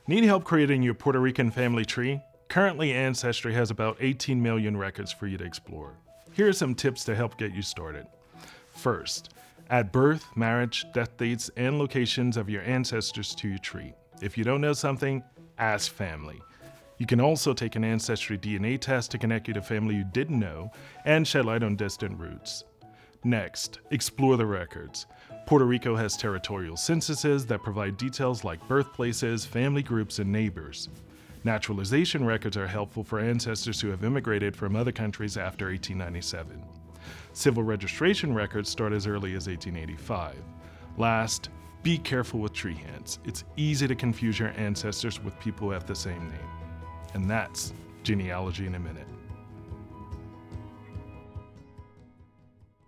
Need help creating your Puerto Rican family tree? Currently, Ancestry has about 18 million records for you to explore. Here are some tips to help get you started. First, add birth, marriage, death dates, and locations of your ancestors to your tree. If you don't know something, ask family. You can also take an Ancestry DNA test to connect you to family you didn't know and shed light on distant roots. Next, explore the records. Puerto Rico has territorial censuses that provide details like birthplaces, family groups, and neighbors. Naturalization records are helpful for ancestors who have immigrated from other countries after 1897. Civil registration records start as early as 1885. Last, be careful with tree hands. It's easy to confuse your ancestors with people who have the same name. And that's Genealogy in a Minute.